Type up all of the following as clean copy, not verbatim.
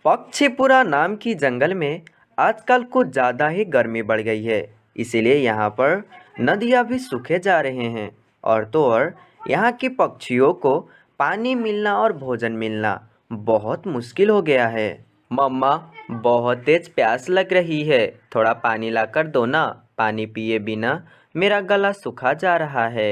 पक्षीपुरा नाम की जंगल में आजकल कुछ ज़्यादा ही गर्मी बढ़ गई है। इसीलिए यहाँ पर नदियाँ भी सूखे जा रहे हैं और तो और यहाँ की पक्षियों को पानी मिलना और भोजन मिलना बहुत मुश्किल हो गया है। मम्मा, बहुत तेज प्यास लग रही है, थोड़ा पानी लाकर दो ना। पानी पिए बिना मेरा गला सूखा जा रहा है।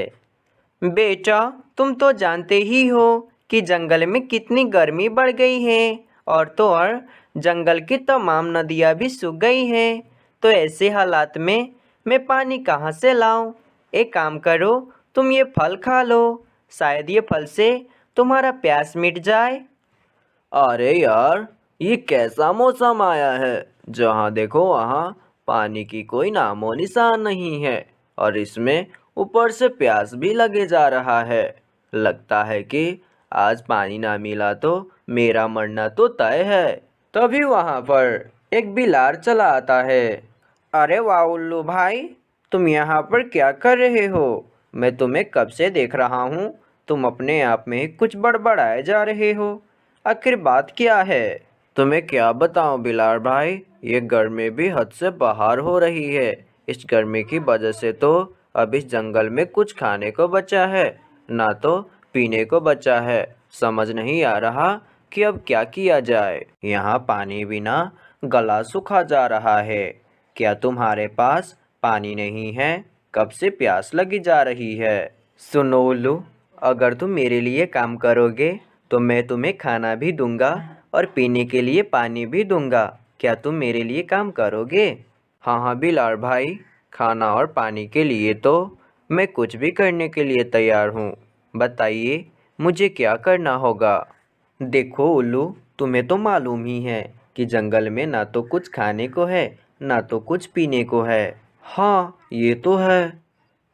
बेटा, तुम तो जानते ही हो कि जंगल में कितनी गर्मी बढ़ गई है और तो और जंगल की तमाम नदियाँ भी सूख गई हैं। तो ऐसे हालात में मैं पानी कहाँ से लाऊं? एक काम करो, तुम ये फल खा लो, शायद ये फल से तुम्हारा प्यास मिट जाए। अरे यार, ये कैसा मौसम आया है? जहाँ देखो वहाँ पानी की कोई नामो निशान नहीं है और इसमें ऊपर से प्यास भी लगे जा रहा है। लगता है कि आज पानी ना मिला तो मेरा मरना तो तय है। तभी वहाँ पर एक बिलार चला आता है। अरे वाह उल्लू भाई, तुम यहाँ पर क्या कर रहे हो? मैं तुम्हें कब से देख रहा हूँ। तुम अपने आप में ही कुछ बड़बड़ाए जा रहे हो। आखिर बात क्या है? तुम्हें क्या बताऊं बिलार भाई, ये गर्मी भी हद से बाहर हो रही है। इस गर्मी की वजह से तो अब इस जंगल में कुछ खाने को बचा है, ना तो पीने को बचा है। समझ नहीं आ रहा कि अब क्या किया जाए। यहाँ पानी बिना गला सूखा जा रहा है। क्या तुम्हारे पास पानी नहीं है? कब से प्यास लगी जा रही है। सुनो उल्लू, अगर तुम मेरे लिए काम करोगे तो मैं तुम्हें खाना भी दूंगा और पीने के लिए पानी भी दूंगा। क्या तुम मेरे लिए काम करोगे? हाँ हाँ बिलार भाई, खाना और पानी के लिए तो मैं कुछ भी करने के लिए तैयार हूँ। बताइए मुझे क्या करना होगा। देखो उल्लू, तुम्हें तो मालूम ही है कि जंगल में ना तो कुछ खाने को है, ना तो कुछ पीने को है। हाँ, ये तो है।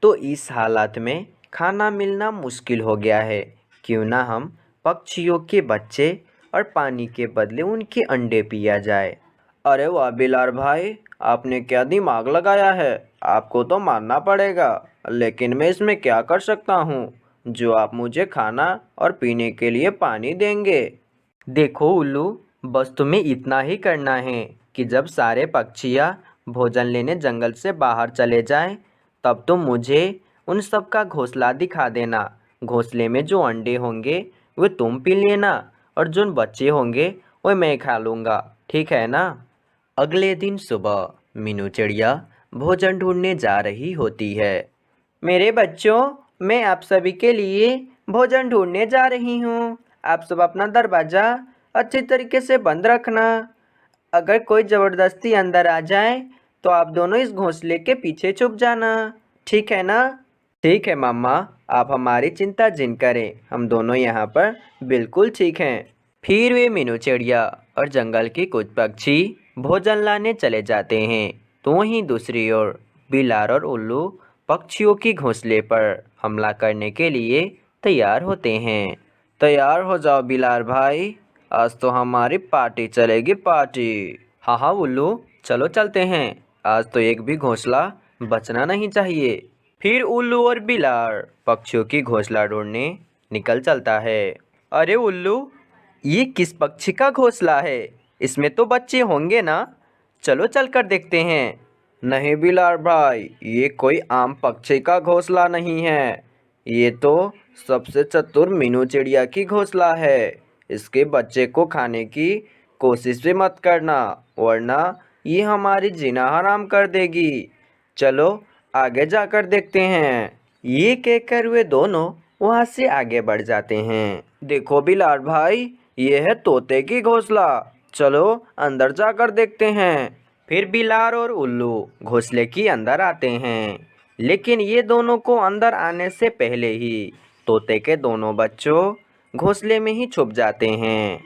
तो इस हालात में खाना मिलना मुश्किल हो गया है। क्यों ना हम पक्षियों के बच्चे और पानी के बदले उनके अंडे पिया जाए। अरे वाह बिलार भाई, आपने क्या दिमाग लगाया है। आपको तो मानना पड़ेगा, लेकिन मैं इसमें क्या कर सकता हूँ जो आप मुझे खाना और पीने के लिए पानी देंगे। देखो उल्लू, बस तुम्हें इतना ही करना है कि जब सारे पक्षियाँ भोजन लेने जंगल से बाहर चले जाएं, तब तुम मुझे उन सब का घोंसला दिखा देना। घोंसले में जो अंडे होंगे वे तुम पी लेना और जो बच्चे होंगे वे मैं खा लूँगा। ठीक है ना? अगले दिन सुबह मीनू चिड़िया भोजन ढूंढने जा रही होती है। मेरे बच्चों, मैं आप सभी के लिए भोजन ढूंढने जा रही हूँ। आप सब अपना दरवाज़ा अच्छी तरीके से बंद रखना। अगर कोई ज़बरदस्ती अंदर आ जाए तो आप दोनों इस घोंसले के पीछे छुप जाना। ठीक है ना? ठीक है मम्मा, आप हमारी चिंता जिन करें, हम दोनों यहाँ पर बिल्कुल ठीक हैं। फिर वे मीनू चिड़िया और जंगल के कुछ पक्षी भोजन लाने चले जाते हैं। तो वहीं दूसरी ओर बिलार और उल्लू पक्षियों की घोंसले पर हमला करने के लिए तैयार होते हैं। तैयार हो जाओ बिलार भाई, आज तो हमारी पार्टी चलेगी, पार्टी। हाँ हाँ उल्लू, चलो चलते हैं। आज तो एक भी घोंसला बचना नहीं चाहिए। फिर उल्लू और बिलार पक्षियों की घोंसला ढूंढने निकल चलता है। अरे उल्लू, ये किस पक्षी का घोंसला है? इसमें तो बच्चे होंगे ना? चलो चलकर देखते हैं। नहीं बिलार भाई, ये कोई आम पक्षी का घोंसला नहीं है। ये तो सबसे चतुर मीनू चिड़िया की घोंसला है। इसके बच्चे को खाने की कोशिश भी मत करना, वरना ये हमारी जीना हराम कर देगी। चलो आगे जाकर देखते हैं। ये कहकर वे दोनों वहाँ से आगे बढ़ जाते हैं। देखो बिलार भाई, ये है तोते की घोंसला। चलो अंदर जाकर देखते हैं। फिर बिलार और उल्लू घोंसले के अंदर आते हैं, लेकिन ये दोनों को अंदर आने से पहले ही तोते के दोनों बच्चों घोंसले में ही छुप जाते हैं।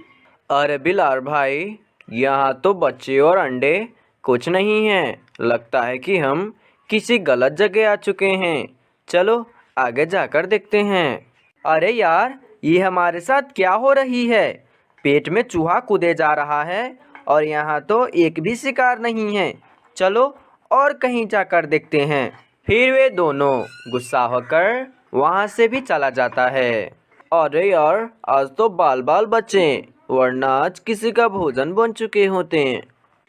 अरे बिलार भाई, यहाँ तो बच्चे और अंडे कुछ नहीं हैं। लगता है कि हम किसी गलत जगह आ चुके हैं। चलो आगे जाकर देखते हैं। अरे यार, ये हमारे साथ क्या हो रही है? पेट में चूहा कूदे जा रहा है और यहाँ तो एक भी शिकार नहीं है। चलो और कहीं जाकर देखते हैं। फिर वे दोनों गुस्सा होकर वहाँ से भी चला जाता है। अरे यार, आज तो बाल बाल बचे। वरना आज किसी का भोजन बन चुके होते हैं।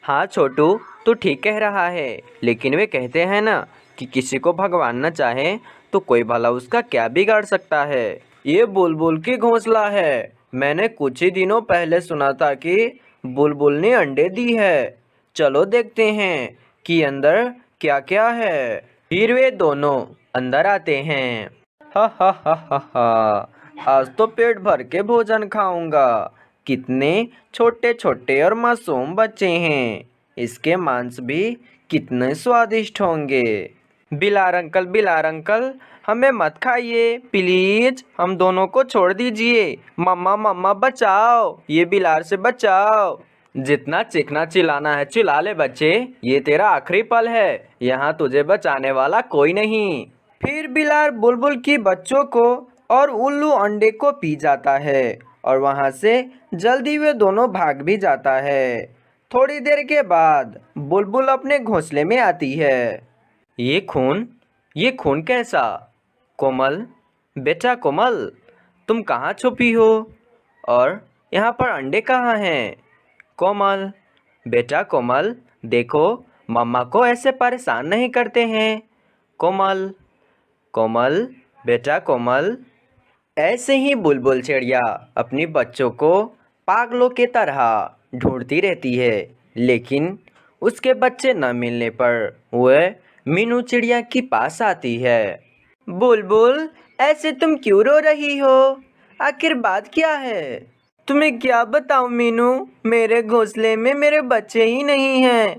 हाँ छोटू, तू ठीक कह रहा है, लेकिन वे कहते हैं ना कि किसी को भगवान न चाहे तो कोई भला उसका क्या बिगाड़ सकता है। ये बुलबुल की घोंसला है। मैंने कुछ ही दिनों पहले सुना था कि बुलबुल ने अंडे दी है। चलो देखते हैं कि अंदर क्या क्या है। फिर वे दोनों अंदर आते हैं। हा हा हा हा हा, आज तो पेट भर के भोजन खाऊंगा। कितने छोटे छोटे और मासूम बच्चे हैं। इसके मांस भी कितने स्वादिष्ट होंगे। बिलार अंकल, हमें मत खाइए प्लीज, हम दोनों को छोड़ दीजिए। मम्मा मम्मा बचाओ, ये बिलार से बचाओ। जितना चीखना चिल्लाना है चिल्ला ले बच्चे, ये तेरा आखिरी पल है। यहाँ तुझे बचाने वाला कोई नहीं। फिर बिलार बुलबुल की बच्चों को और उल्लू अंडे को पी जाता है और वहाँ से जल्दी वे दोनों भाग भी जाता है। थोड़ी देर के बाद बुलबुल अपने घोंसले में आती है। ये खून, ये खून कैसा? कोमल, बेटा कोमल, तुम कहाँ छुपी हो? और यहाँ पर अंडे कहाँ हैं? कोमल, बेटा कोमल, देखो मम्मा को ऐसे परेशान नहीं करते हैं। कोमल, कोमल, बेटा कोमल। ऐसे ही बुलबुल चिड़िया अपनी बच्चों को पागलों की तरह ढूंढती रहती है, लेकिन उसके बच्चे न मिलने पर वह मीनू चिड़िया के पास आती है। बुलबुल, ऐसे तुम क्यों रो रही हो? आखिर बात क्या है? तुम्हें क्या बताऊं मीनू, मेरे घोंसले में मेरे बच्चे ही नहीं हैं।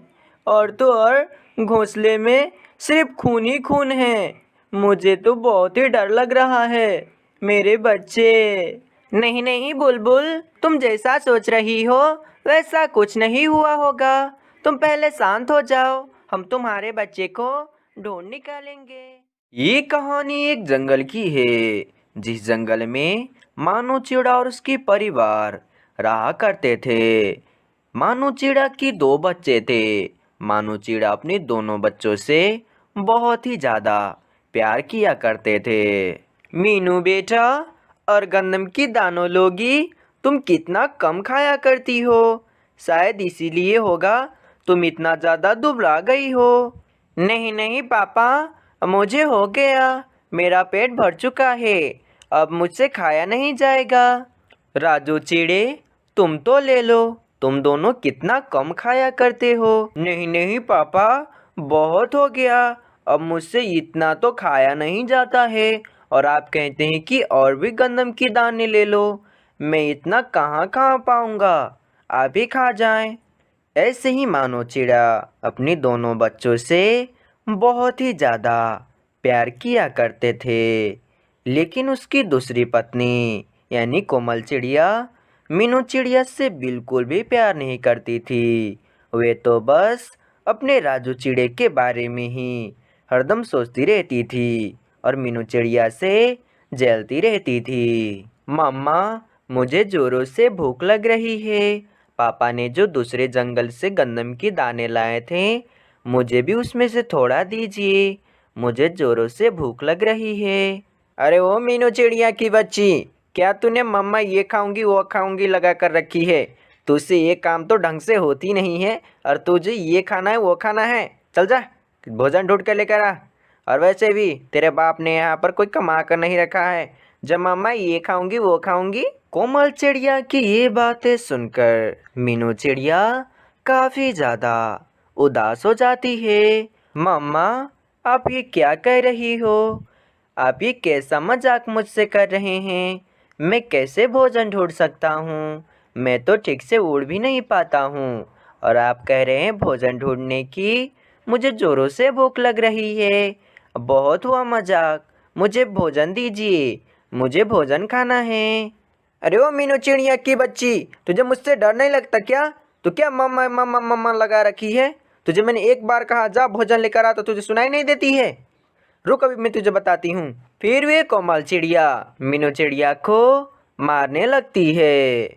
और तो और घोंसले में सिर्फ खून ही खून है। मुझे तो बहुत ही डर लग रहा है। मेरे बच्चे। नहीं नहीं बुलबुल, तुम जैसा सोच रही हो वैसा कुछ नहीं हुआ होगा। तुम पहले शांत हो जाओ, हम तुम्हारे बच्चे को ढूंढ निकालेंगे। ये कहानी एक जंगल की है, जिस जंगल में मानू चिड़ा और उसके परिवार रहा करते थे। मानू चिड़ा की दो बच्चे थे। मानू चिड़ा अपने दोनों बच्चों से बहुत ही ज़्यादा प्यार किया करते थे। मीनू बेटा, और गंदम की दानों लोगी, तुम कितना कम खाया करती हो। शायद इसीलिए होगा तुम इतना ज़्यादा दुबला गई हो। नहीं नहीं पापा, मुझे हो गया, मेरा पेट भर चुका है, अब मुझसे खाया नहीं जाएगा। राजू चिड़े, तुम तो ले लो, तुम दोनों कितना कम खाया करते हो। नहीं नहीं पापा, बहुत हो गया, अब मुझसे इतना तो खाया नहीं जाता है। और आप कहते हैं कि और भी गंदम की दाने ले लो। मैं इतना कहाँ खा पाऊँगा, आप ही खा जाएं। ऐसे ही मानो चिड़ा अपने दोनों बच्चों से बहुत ही ज़्यादा प्यार किया करते थे, लेकिन उसकी दूसरी पत्नी यानी कोमल चिड़िया मीनू चिड़िया से बिल्कुल भी प्यार नहीं करती थी। वे तो बस अपने राजू चिड़े के बारे में ही हरदम सोचती रहती थी और मीनू चिड़िया से जलती रहती थी। मम्मा, मुझे जोरों से भूख लग रही है। पापा ने जो दूसरे जंगल से गंदम के दाने लाए थे, मुझे भी उसमें से थोड़ा दीजिए, मुझे जोरों से भूख लग रही है। अरे ओ मीनू चिड़िया की बच्ची, क्या तूने मम्मा ये खाऊंगी वो खाऊंगी लगा कर रखी है? तुझसे ये काम तो ढंग से होती नहीं है, और तुझे ये खाना है वो खाना है। चल जा, भोजन ढूंढ कर लेकर आ। और वैसे भी तेरे बाप ने यहाँ पर कोई कमा कर नहीं रखा है, जब मम्मा ये खाऊंगी वो खाऊंगी। कोमल चिड़िया की ये बातें सुनकर मीनू चिड़िया काफ़ी ज़्यादा उदास हो जाती है। मम्मा, आप ये क्या कह रही हो? आप ये कैसा मजाक मुझसे कर रहे हैं? मैं कैसे भोजन ढूंढ सकता हूँ? मैं तो ठीक से उड़ भी नहीं पाता हूँ, और आप कह रहे हैं भोजन ढूंढने की। मुझे ज़ोरों से भूख लग रही है। बहुत हुआ मजाक, मुझे भोजन दीजिए, मुझे भोजन खाना है। अरे ओ मीनू चिड़िया की बच्ची, तुझे मुझसे डर नहीं लगता क्या? तू क्या मम्मा मम्मा मम्मा लगा रखी है? तुझे मैंने एक बार कहा जा भोजन लेकर आ, तो तुझे सुनाई नहीं देती है? रुक, अभी मैं तुझे बताती हूँ। फिर वे कोमल चिड़िया मीनू चिड़िया को मारने लगती है।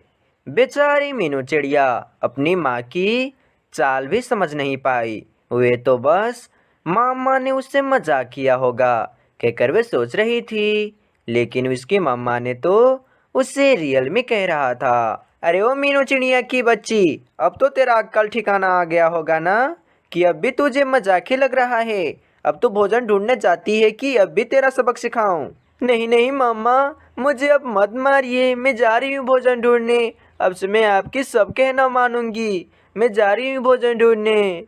बेचारी मीनू चिड़िया अपनी माँ की चाल भी समझ नहीं पाई। वे तो बस मामा ने उससे मजाक किया होगा कहकर वे सोच रही थी, लेकिन उसकी मम्मा ने तो उससे रियल में कह रहा था। अरे ओ मीनू चिड़िया की बच्ची, अब तो तेरा अक्ल ठिकाना आ गया होगा ना, कि अब भी तुझे मजाक ही लग रहा है। अब तो भोजन ढूंढने जाती है कि अब भी तेरा सबक सिखाऊं? नहीं नहीं मम्मा, मुझे अब मत मारिए, मैं जा रही हूँ भोजन ढूंढने। अब से मैं आपकी सब कहना मानूंगी। मैं जा रही हूँ भोजन ढूंढने।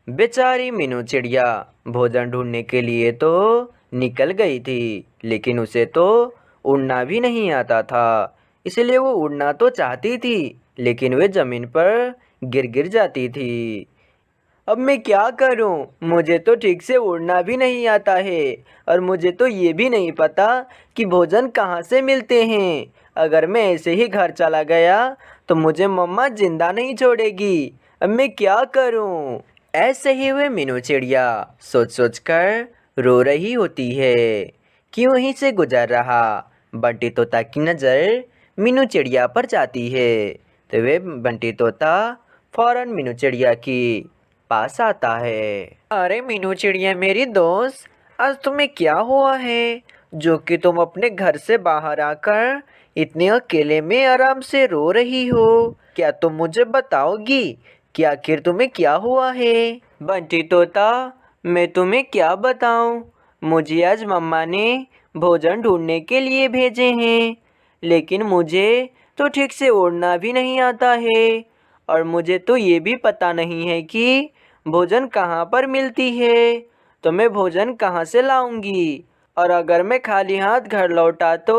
बेचारी मीनू चिड़िया भोजन ढूंढने के लिए तो निकल गई थी, लेकिन उसे तो उड़ना भी नहीं आता था। इसलिए वो उड़ना तो चाहती थी, लेकिन वे जमीन पर गिर गिर जाती थी। अब मैं क्या करूं? मुझे तो ठीक से उड़ना भी नहीं आता है, और मुझे तो ये भी नहीं पता कि भोजन कहाँ से मिलते हैं। अगर मैं ऐसे ही घर चला गया तो मुझे मम्मा जिंदा नहीं छोड़ेगी। अब मैं क्या करूं? ऐसे ही वे मीनू चिड़िया सोच सोच कर रो रही होती है कि वहीं से गुजर रहा बंटी तोता की नज़र मीनू चिड़िया पर जाती है। तो वे बंटी तोता फौरन मीनू चिड़िया की पास आता है। अरे मीनू चिड़िया मेरी दोस्त, आज तुम्हें क्या हुआ है जो कि तुम अपने घर से बाहर आकर इतने अकेले में आराम से रो रही हो? क्या तुम मुझे बताओगी कि आखिर तुम्हें क्या हुआ है? बंटी तोता, मैं तुम्हें क्या बताऊं? मुझे आज मम्मा ने भोजन ढूंढने के लिए भेजे हैं, लेकिन मुझे तो ठीक से उड़ना भी नहीं आता है, और मुझे तो ये भी पता नहीं है कि भोजन कहाँ पर मिलती है। तो मैं भोजन कहाँ से लाऊंगी? और अगर मैं खाली हाथ घर लौटा तो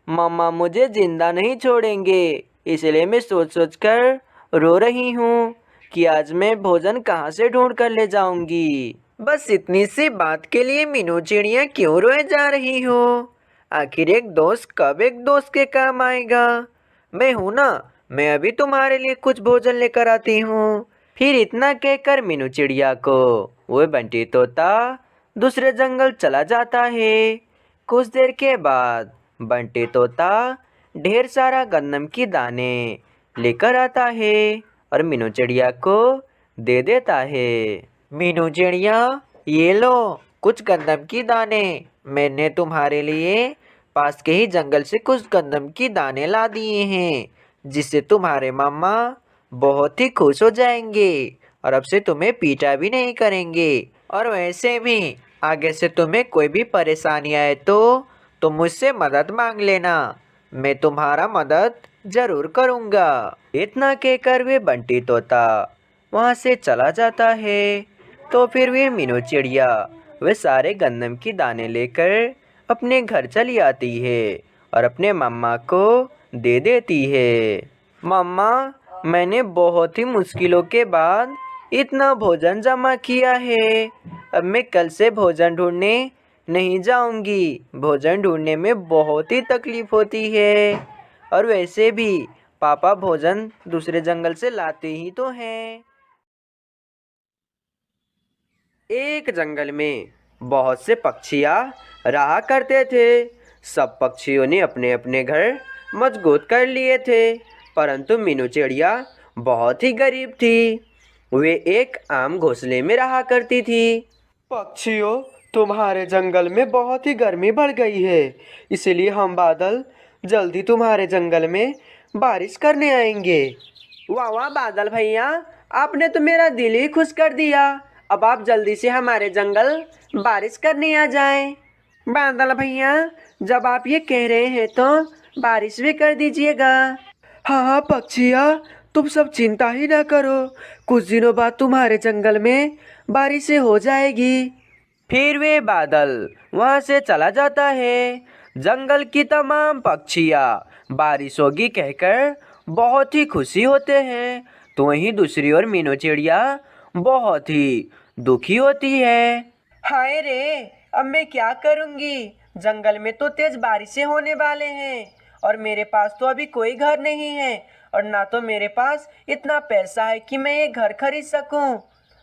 मम्मा मुझे जिंदा नहीं छोड़ेंगे। इसलिए मैं सोच सोच कर रो रही हूँ कि आज मैं भोजन कहाँ से ढूंढ कर ले जाऊंगी। बस इतनी सी बात के लिए मीनू चिड़िया क्यों रोए जा रही हो? आखिर एक दोस्त कब एक दोस्त के काम आएगा? मैं हूं ना, मैं अभी तुम्हारे लिए कुछ भोजन लेकर आती हूँ। फिर इतना कहकर मीनू चिड़िया को वो बंटी तोता दूसरे जंगल चला जाता है। कुछ देर के बाद बंटी तोता ढेर सारा गन्नम की दाने लेकर आता है और मीनू चिड़िया को दे देता है। मीनू चिड़िया, ये लो कुछ गंदम की दाने। मैंने तुम्हारे लिए पास के ही जंगल से कुछ गंदम की दाने ला दिए हैं, जिससे तुम्हारे मामा बहुत ही खुश हो जाएंगे और अब से तुम्हें पीटा भी नहीं करेंगे। और वैसे भी आगे से तुम्हें कोई भी परेशानी आए तो तुम मुझसे मदद मांग लेना, मैं तुम्हारा मदद जरूर करूँगा। इतना कहकर वे बंटी तोता वहाँ से चला जाता है। तो फिर वे मीनू चिड़िया वे सारे गंदम की दाने लेकर अपने घर चली आती है और अपने मम्मा को दे देती है। मम्मा, मैंने बहुत ही मुश्किलों के बाद इतना भोजन जमा किया है। अब मैं कल से भोजन ढूंढने नहीं जाऊंगी। भोजन ढूंढने में बहुत ही तकलीफ होती है, और वैसे भी पापा भोजन दूसरे जंगल से लाते ही तो हैं। एक जंगल में बहुत से पक्षियाँ रहा करते थे। सब पक्षियों ने अपने अपने घर मजबूत कर लिए थे, परंतु मीनू चिड़िया बहुत ही गरीब थी। वे एक आम घोंसले में रहा करती थी। पक्षियों, तुम्हारे जंगल में बहुत ही गर्मी बढ़ गई है, इसलिए हम बादल जल्दी तुम्हारे जंगल में बारिश करने आएंगे। वाह वाह बादल भैया, आपने तो मेरा दिल ही खुश कर दिया। अब आप जल्दी से हमारे जंगल बारिश करने आ जाएं। बादल भैया, जब आप ये कह रहे हैं तो बारिश भी कर दीजिएगा। हाँ हाँ पक्षिया, तुम सब चिंता ही ना करो, कुछ दिनों बाद तुम्हारे जंगल में बारिश हो जाएगी। फिर वे बादल वहाँ से चला जाता है। जंगल की तमाम पक्षियाँ बारिश होगी कहकर बहुत ही खुशी होते हैं, तो वहीं दूसरी ओर मीनू चिड़िया बहुत ही दुखी होती है। हाय रे, अब मैं क्या करूँगी? जंगल में तो तेज बारिशें होने वाले हैं, और मेरे पास तो अभी कोई घर नहीं है, और ना तो मेरे पास इतना पैसा है कि मैं ये घर खरीद सकूं।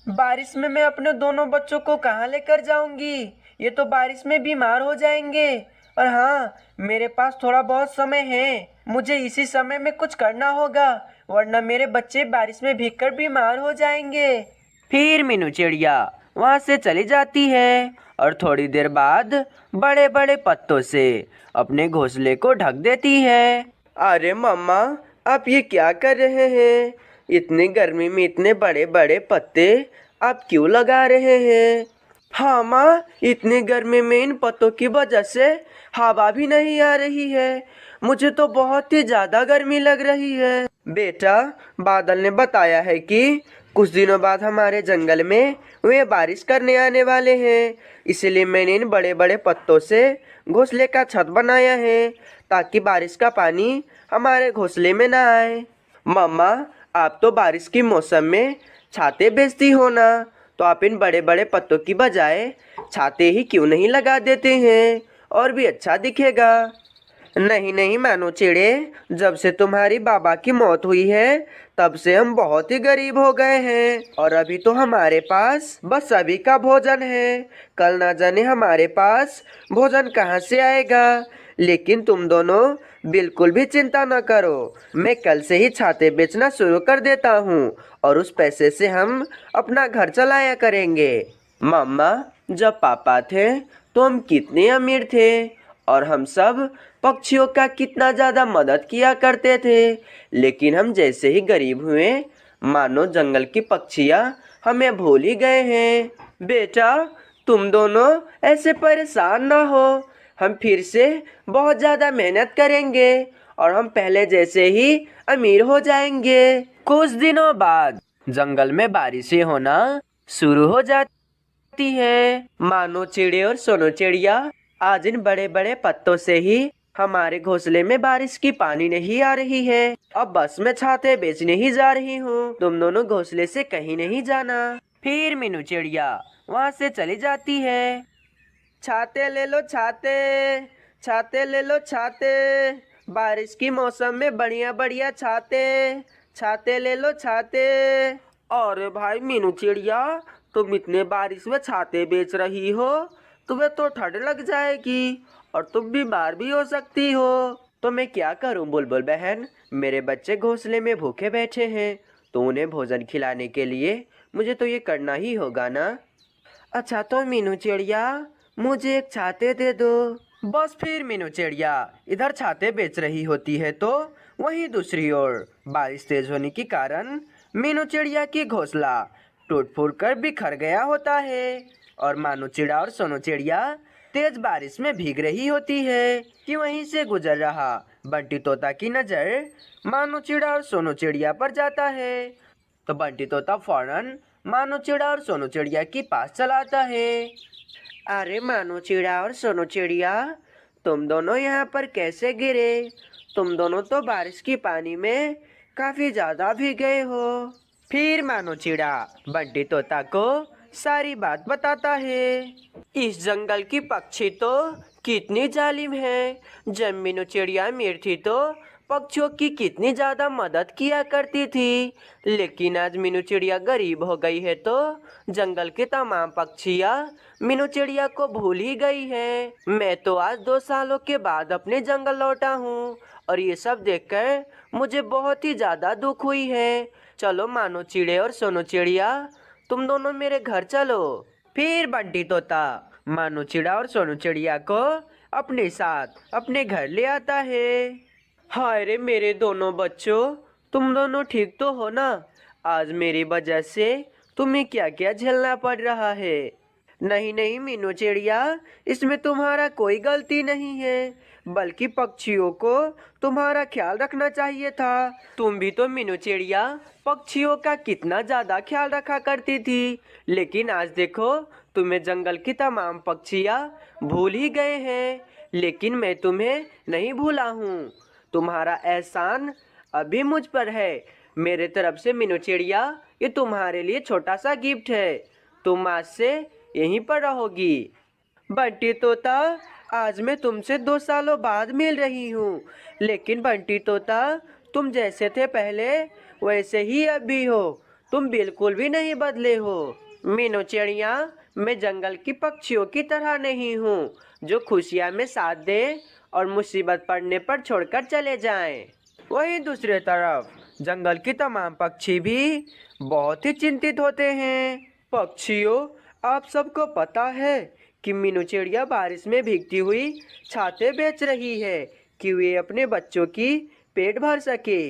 बारिश में मैं अपने दोनों बच्चों को कहाँ लेकर जाऊंगी? ये तो बारिश में बीमार हो जाएंगे। और हाँ, मेरे पास थोड़ा बहुत समय है, मुझे इसी समय में कुछ करना होगा, वरना मेरे बच्चे बारिश में भीगकर बीमार हो जाएंगे। फिर मीनू चिड़िया वहाँ से चली जाती है और थोड़ी देर बाद बड़े बड़े पत्तों से अपने घोंसले को ढक देती है। अरे मम्मा, आप ये क्या कर रहे हैं? इतनी गर्मी में इतने बड़े बड़े पत्ते आप क्यों लगा रहे हैं? हाँ माँ, इतनी गर्मी में इन पत्तों की वजह से हवा भी नहीं आ रही है। मुझे तो बहुत ही ज़्यादा गर्मी लग रही है। बेटा, बादल ने बताया है कि कुछ दिनों बाद हमारे जंगल में वे बारिश करने आने वाले हैं। इसलिए मैंने इन बड़े बड़े पत्तों से घोंसले का छत बनाया है, ताकि बारिश का पानी हमारे घोंसले में ना आए। मम्मा, आप तो बारिश के मौसम में छाते बेचती हो ना, तो आप इन बड़े बड़े पत्तों की बजाय छाते ही क्यों नहीं लगा देते हैं? और भी अच्छा दिखेगा। नहीं नहीं मानो चिड़े, जब से तुम्हारी बाबा की मौत हुई है तब से हम बहुत ही गरीब हो गए हैं, और अभी तो हमारे पास बस अभी का भोजन है। कल ना जाने हमारे पास भोजन कहाँ से आएगा। लेकिन तुम दोनों बिल्कुल भी चिंता न करो, मैं कल से ही छाते बेचना शुरू कर देता हूँ, और उस पैसे से हम अपना घर चलाया करेंगे। मम्मा, जब पापा थे तो हम कितने अमीर थे, और हम सब पक्षियों का कितना ज़्यादा मदद किया करते थे। लेकिन हम जैसे ही गरीब हुए, मानो जंगल की पक्षियाँ हमें भूल ही गए हैं। बेटा, तुम दोनों ऐसे परेशान ना हो, हम फिर से बहुत ज़्यादा मेहनत करेंगे और हम पहले जैसे ही अमीर हो जाएंगे। कुछ दिनों बाद जंगल में बारिशें होना शुरू हो जाती है। मानो चिड़े और सोनो चिड़िया, आज इन बड़े बड़े पत्तों से ही हमारे घोंसले में बारिश की पानी नहीं आ रही है। अब बस मैं छाते बेचने ही जा रही हूँ, तुम दोनों घोंसले से कहीं नहीं जाना। फिर मीनू चिड़िया वहाँ से चली जाती है। छाते ले लो छाते, छाते ले लो छाते, बारिश की मौसम में बढ़िया बढ़िया छाते, छाते ले लो छाते। अरे भाई मीनू चिड़िया, तुम इतने बारिश में छाते बेच रही हो, तुम्हें तो ठंड लग जाएगी और तुम बीमार भी हो सकती हो। तो मैं क्या करूं बुलबुल बहन, मेरे बच्चे घोंसले में भूखे बैठे हैं, तो उन्हें भोजन खिलाने के लिए मुझे तो ये करना ही होगा ना। अच्छा तो मीनू चिड़िया, मुझे एक छाते दे दो। बस फिर मीनू चिड़िया इधर छाते बेच रही होती है तो वहीं दूसरी ओर बारिश तेज होने के कारण मीनू चिड़िया की घोंसला टूट फूट कर बिखर गया होता है, और मानो चिड़ा और सोनो चिड़िया तेज बारिश में भीग रही होती है कि वहीं से गुजर रहा बंटी तोता की नजर मानो चिड़ा और सोनो चिड़िया पर जाता है। तो बंटी तोता फौरन मानो चिड़ा और सोनो चिड़िया के पास चला आता है। अरे मानो चिड़ा और सोनो चिड़िया, तुम दोनों यहाँ पर कैसे गिरे? तुम दोनों तो बारिश की पानी में काफी ज्यादा भीग गए हो। फिर मानो चिड़ा बंटी तोता को सारी बात बताता है। इस जंगल की पक्षी तो कितनी जालिम है। जब मीनू चिड़िया अमीर थी तो पक्षियों की कितनी ज्यादा मदद किया करती थी, लेकिन आज मीनू चिड़िया गरीब हो गई है तो जंगल के तमाम पक्षियाँ मीनू चिड़िया को भूल ही गई है। मैं तो आज 2 सालों के बाद अपने जंगल लौटा हूँ, और ये सब देखकर मुझे बहुत ही ज्यादा दुख हुई है। चलो मानो चिड़े और सोनो चिड़िया, तुम दोनों मेरे घर चलो। फिर बंटी तोता मानो चिड़ा और सोनू चिड़िया को अपने साथ अपने घर ले आता है। हाय रे मेरे दोनों बच्चों, तुम दोनों ठीक तो हो ना? आज मेरी वजह से तुम्हें क्या क्या झेलना पड़ रहा है। नहीं नहीं मीनू चिड़िया, इसमें तुम्हारा कोई गलती नहीं है, बल्कि पक्षियों को तुम्हारा ख्याल रखना चाहिए था। तुम भी तो मीनू चिड़िया पक्षियों का कितना ज्यादा ख्याल रखा करती थी, लेकिन आज देखो तुम्हें जंगल की तमाम पक्षियाँ भूल ही गए हैं। लेकिन मैं तुम्हें नहीं भूला हूँ, तुम्हारा एहसान अभी मुझ पर है। मेरे तरफ से मीनू चिड़िया, ये तुम्हारे लिए छोटा सा गिफ्ट है, तुम आज से यहीं पर रहोगी। बंटी तोता, आज मैं तुमसे 2 सालों बाद मिल रही हूँ, लेकिन बंटी तोता तुम जैसे थे पहले वैसे ही अब भी हो, तुम बिल्कुल भी नहीं बदले हो। मीनू चिड़िया, मैं जंगल की पक्षियों की तरह नहीं हूँ जो खुशियाँ में साथ दे और मुसीबत पड़ने पर छोड़कर चले जाएं। वहीं दूसरी तरफ जंगल की तमाम पक्षी भी बहुत ही चिंतित होते हैं। पक्षियों, आप सबको पता है कि मीनू चिड़िया बारिश में भीगती हुई छाते बेच रही है कि वे अपने बच्चों की पेट भर सके।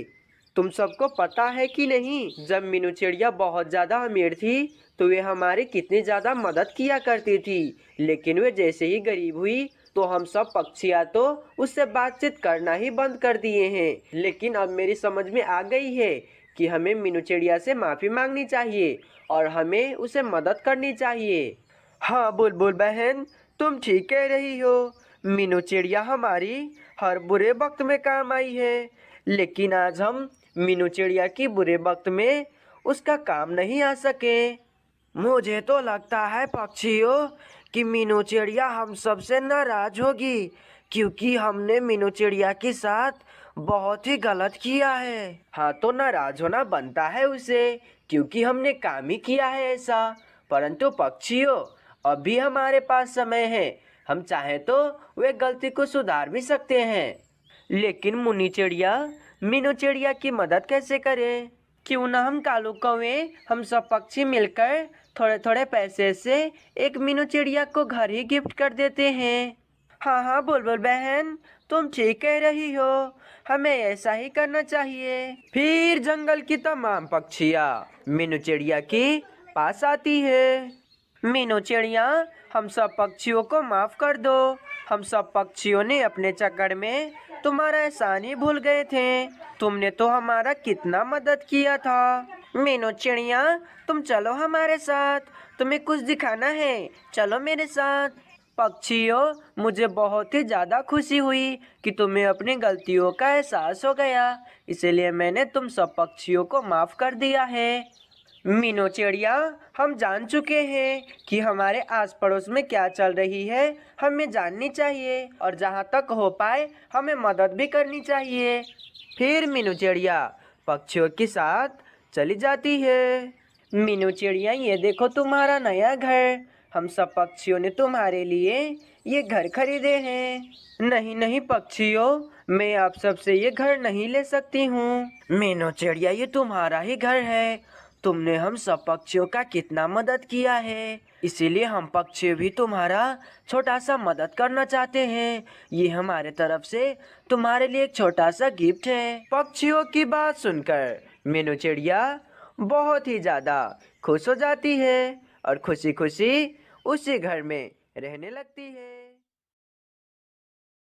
तुम सबको पता है कि नहीं, जब मीनू चिड़िया बहुत ज़्यादा अमीर थी तो वे हमारी कितनी ज़्यादा मदद किया करती थी। लेकिन वे जैसे ही गरीब हुई तो हम सब पक्षियाँ तो उससे बातचीत करना ही बंद कर दिए हैं। लेकिन अब मेरी समझ में आ गई है कि हमें मीनू चिड़िया से माफ़ी मांगनी चाहिए और हमें उसे मदद करनी चाहिए। हाँ बुलबुल बहन, तुम ठीक कह रही हो। मीनू चिड़िया हमारी हर बुरे वक्त में काम आई है, लेकिन आज हम मीनू चिड़िया की बुरे वक्त में उसका काम नहीं आ सके। मुझे तो लगता है पक्षियों कि मीनू चिड़िया हम सब से नाराज होगी, क्योंकि हमने मीनू चिड़िया के साथ बहुत ही गलत किया है। हाँ तो नाराज होना बनता है उसे, क्योंकि हमने काम ही किया है ऐसा। परंतु पक्षियों, अभी हमारे पास समय है, हम चाहें तो वे गलती को सुधार भी सकते हैं। लेकिन मुन्नी चिड़िया मीनू चिड़िया की मदद कैसे करें? क्यों ना हम कालू कौवे हम सब पक्षी मिलकर थोड़े थोड़े पैसे से एक मीनू चिड़िया को घर ही गिफ्ट कर देते हैं। हाँ हाँ बुलबुल बहन, तुम ठीक कह रही हो, हमें ऐसा ही करना चाहिए। फिर जंगल की तमाम पक्षियाँ मीनू चिड़िया के पास आती है। मीनू चिड़िया, हम सब पक्षियों को माफ कर दो। हम सब पक्षियों ने अपने चक्कर में तुम्हारा एहसान ही भूल गए थे। तुमने तो हमारा कितना मदद किया था। मीनू चिड़िया, तुम चलो हमारे साथ, तुम्हें कुछ दिखाना है, चलो मेरे साथ। पक्षियों, मुझे बहुत ही ज़्यादा खुशी हुई कि तुम्हें अपनी गलतियों का एहसास हो गया, इसलिए मैंने तुम सब पक्षियों को माफ़ कर दिया है। मीनू चिड़िया, हम जान चुके हैं कि हमारे आस पड़ोस में क्या चल रही है, हमें जाननी चाहिए और जहाँ तक हो पाए हमें मदद भी करनी चाहिए। फिर मीनू चिड़िया पक्षियों के साथ चली जाती है। मीनू चिड़िया, ये देखो तुम्हारा नया घर, हम सब पक्षियों ने तुम्हारे लिए ये घर खरीदे हैं। नहीं नहीं पक्षियों, मैं आप सबसे ये घर नहीं ले सकती हूँ। मीनू चिड़िया, ये तुम्हारा ही घर है, तुमने हम सब पक्षियों का कितना मदद किया है, इसीलिए हम पक्षी भी तुम्हारा छोटा सा मदद करना चाहते हैं। ये हमारे तरफ से तुम्हारे लिए एक छोटा सा गिफ्ट है। पक्षियों की बात सुनकर मीनू चिड़िया बहुत ही ज़्यादा खुश हो जाती है और खुशी खुशी उसी घर में रहने लगती है।